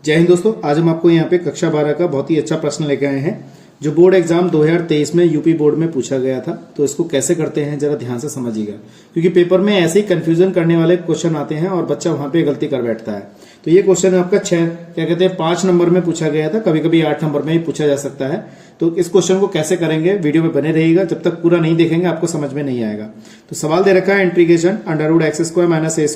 जय हिंद दोस्तों, आज हम आपको यहाँ पे कक्षा 12 का बहुत ही अच्छा प्रश्न लेके आए हैं जो बोर्ड एग्जाम 2023 में यूपी बोर्ड में पूछा गया था। तो इसको कैसे करते हैं जरा ध्यान से समझिएगा, क्योंकि पेपर में ऐसे ही कंफ्यूजन करने वाले क्वेश्चन आते हैं और बच्चा वहां पे गलती कर बैठता है। तो ये क्वेश्चन आपका 5 नंबर में पूछा गया था, कभी कभी 8 नंबर में ही पूछा जा सकता है। तो इस क्वेश्चन को कैसे करेंगे वीडियो में बने रहिएगा, जब तक पूरा नहीं देखेंगे आपको समझ में नहीं आएगा। तो सवाल दे रखा है इंटीग्रेशन √x² -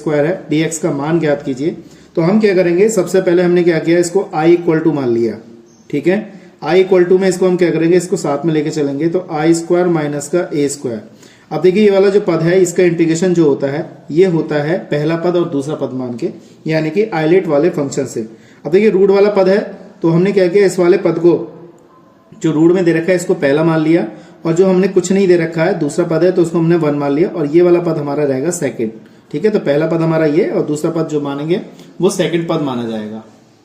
a² है, dx का मान ज्ञात कीजिए। तो हम क्या करेंगे, सबसे पहले हमने क्या किया, इसको i = मान लिया। ठीक है, i = में इसको हम क्या करेंगे, इसको साथ में लेके चलेंगे। तो i² - का a²। अब देखिए ये वाला जो पद है इसका इंटीग्रेशन जो होता है ये होता है पहला पद और दूसरा पद मान के, यानी कि आइलेट वाले फंक्शन से। अब देखिए रूट वाला पद है तो हमने क्या किया, इस वाले पद को जो रूट में दे रखा है इसको पहला मान लिया, और जो हमने कुछ नहीं दे रखा है दूसरा पद है तो उसको हमने 1 मान लिया, और ये वाला पद हमारा रहेगा सेकंड। ठीक है, तो पहला पद हमारा ये और दूसरा पद जो मानेंगे वो सेकंड पद माना जाएगा।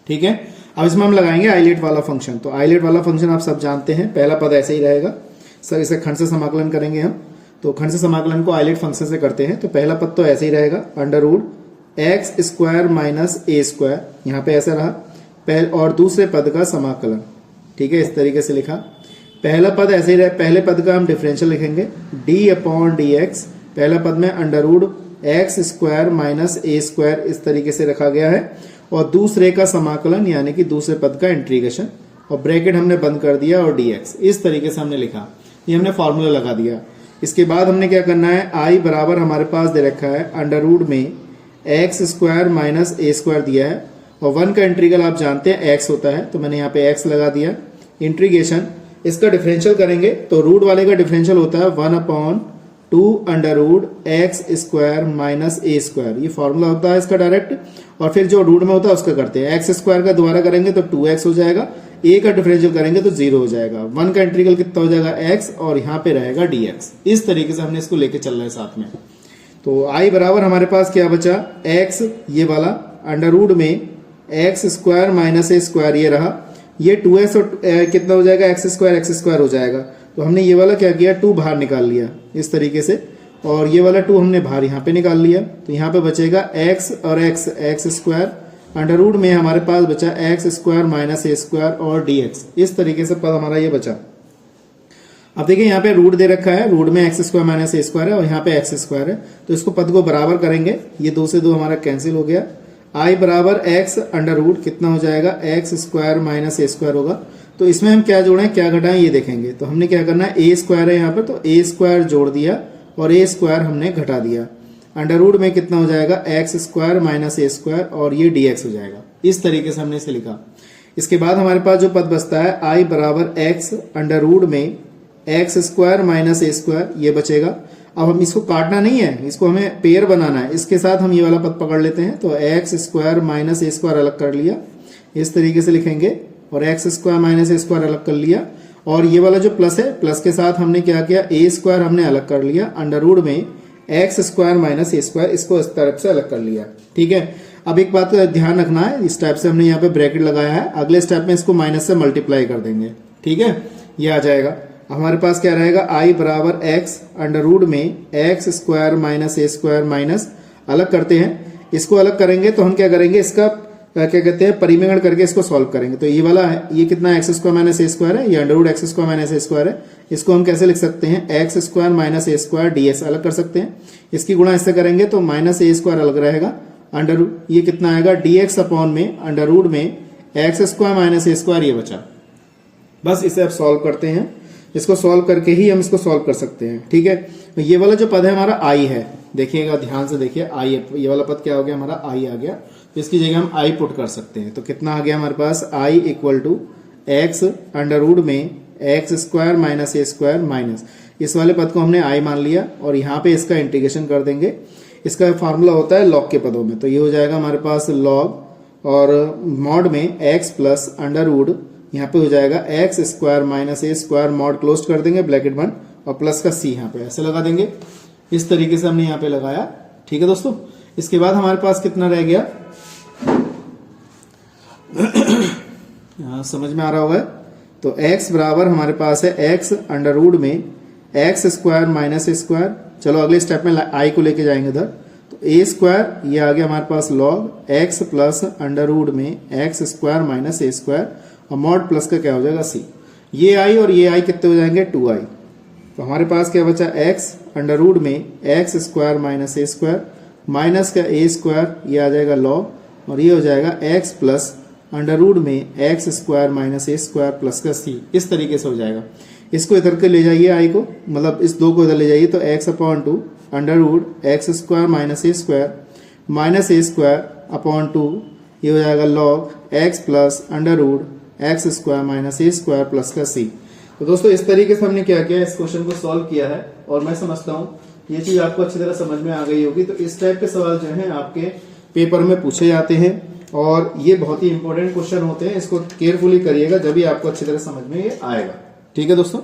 ठीक है, अब इसमें हम लगाएंगे आइलेट वाला फंक्शन। तो आइलेट वाला फंक्शन आप सब जानते हैं, पहला पद ऐसे ही रहेगा। सर इसे खंड से समाकलन करेंगे हम, तो खंड से समाकलन को आइलेट फंक्शन से करते हैं। तो पहला पद तो ऐसे ही रहेगा, √x² - a², यहाँ पे ऐसा रहा, और दूसरे पद का समाकलन। ठीक है, इस तरीके से लिखा। पहला पद ऐसे ही रहे, पहले पद का हम डिफरेंशियल लिखेंगे d/dx, पहला पद में √x² - a², इस तरीके से रखा गया है, और दूसरे का समाकलन यानी कि दूसरे पद का इंटीग्रेशन, और ब्रैकेट हमने बंद कर दिया और dx, इस तरीके से हमने लिखा। ये हमने फॉर्मूला लगा दिया। इसके बाद हमने क्या करना है, i बराबर हमारे पास दे रखा है √ में x² - a² दिया है, और 1 का इंटीग्रल आप जानते हैं x होता है, तो मैंने यहाँ पे x लगा दिया। इंटीग्रेशन इसका डिफरेंशियल करेंगे तो रूट वाले का डिफरेंशियल होता है 1/2 √x² - a², ये फॉर्मूला होता है इसका डायरेक्ट, और फिर जो रूट में होता है उसका करते हैं। x² का दोबारा करेंगे तो 2x हो जाएगा, a का डिफरेंशियल करेंगे तो 0 हो जाएगा। 1 का इंटीग्रल कितना हो जाएगा x, और यहाँ पे रहेगा dx। इस तरीके से हमने इसको लेके चल रहे हैं साथ में। तो i बराबर हमारे पास क्या बचा, x ये वाला √ में x² - a², ये रहा, ये 2x और कितना हो जाएगा, x² हो जाएगा। तो हमने ये वाला क्या किया, 2 बाहर निकाल लिया इस तरीके से, और ये वाला 2 हमने बाहर यहाँ पे निकाल लिया। तो यहाँ पे बचेगा x और x² √ में हमारे पास बचा x² - a² और dx। इस तरीके से पद हमारा ये बचा। अब देखिए यहाँ पे रूट दे रखा है, रूट में x² - a² है और यहाँ पे x² है, तो इसको पद को बराबर करेंगे, ये 2 से 2 हमारा कैंसिल हो गया। i बराबर x √ कितना हो जाएगा, x² - a² होगा। तो इसमें हम क्या जोड़ें क्या घटाएं ये देखेंगे। तो हमने क्या करना है, a² है यहाँ पर, तो a² जोड़ दिया और a² हमने घटा दिया। √ में कितना हो जाएगा, x² - a², और ये dx हो जाएगा। इस तरीके से हमने इसे लिखा। इसके बाद हमारे पास जो पद बचता है, i बराबर x √ में x² - a², ये बचेगा। अब हम इसको काटना नहीं है, इसको हमें पेयर बनाना है, इसके साथ हम ये वाला पद पकड़ लेते हैं। तो x² - a² अलग कर लिया, इस तरीके से लिखेंगे, और x² - a² अलग कर लिया, और ये वाला जो प्लस है, प्लस के साथ हमने क्या किया, a² हमने अलग कर लिया, √ में x² - a², इसको इस तरफ से अलग कर लिया। ठीक है, अब एक बात का ध्यान रखना है, इस टाइप से हमने यहाँ पे ब्रैकेट लगाया है, अगले स्टेप में इसको माइनस से मल्टीप्लाई कर देंगे। ठीक है, ये आ जाएगा। हमारे पास क्या रहेगा, i बराबर x √ में x² - a² माइनस, अलग करते हैं, इसको अलग करेंगे तो हम क्या करेंगे, इसका क्या कहते हैं, परिमेयण करके इसको सॉल्व करेंगे। तो ये वाला है, ये कितना x² - a² है, ये √x² - a² है, इसको हम कैसे लिख सकते हैं, x² - a² dx अलग कर सकते हैं। इसकी गुणा इससे करेंगे तो -a² अलग रहेगा, ये कितना आएगा, dx में √ में x² - a², ये बचा। बस इसे अब सॉल्व करते हैं, इसको सॉल्व करके ही हम इसको सॉल्व कर सकते हैं। ठीक है, तो ये वाला जो पद है हमारा i है, देखिएगा ध्यान से देखिए, i है, ये वाला पद क्या हो गया हमारा, i आ गया। तो इसकी जगह हम i पुट कर सकते हैं। तो कितना आ गया हमारे पास, i = x √ में x² - a² माइनस, इस वाले पद को हमने i मान लिया, और यहाँ पे इसका इंटीग्रेशन कर देंगे। इसका फार्मूला होता है लॉग के पदों में, तो ये हो जाएगा हमारे पास लॉग, और मॉड में x प्लस √ यहाँ पे हो जाएगा x² - a², मॉड क्लोज कर देंगे, ब्रैकेट बंद, और प्लस का c यहाँ पे ऐसे लगा देंगे। इस तरीके से हमने यहाँ पे लगाया। ठीक है दोस्तों, इसके बाद हमारे पास कितना रह गया, यहाँ समझ में आ रहा होगा। तो x बराबर हमारे पास है x √ में x² - a²। चलो अगले स्टेप में i को लेके जाएंगे उधर। तो ए स्क्वायर ये आ गया हमारे पास log X plus under root में X square minus A square और मॉड प्लस का क्या हो जाएगा सी। ये आई और ये आई कितने हो जाएंगे 2i। तो हमारे पास क्या बचा एक्स अंडर रूट में X square minus A square minus का ए स्क्वायर ये आ जाएगा लॉग और ये हो जाएगा एक्स प्लस अंडर रूट में X square minus A square plus का सी। इस तरीके से हो जाएगा। इसको इधर के ले जाइए आई को, मतलब इस दो को इधर ले जाइए तो X upon two under root X square minus A square upon two ये हो जाएगा log X plus under root X square minus A square plus का सी। तो दोस्तों इस तरीके से हमने क्या किया, इस क्वेश्चन को सॉल्व किया है और मैं समझता हूँ ये चीज आपको अच्छी तरह समझ में आ गई होगी। तो इस टाइप के सवाल जो है आपके पेपर में पूछे जाते हैं और ये बहुत ही इंपॉर्टेंट क्वेश्चन होते हैं। इसको केयरफुली करिएगा जब भी आपको अच्छी तरह समझ में ये आएगा। ठीक है दोस्तों।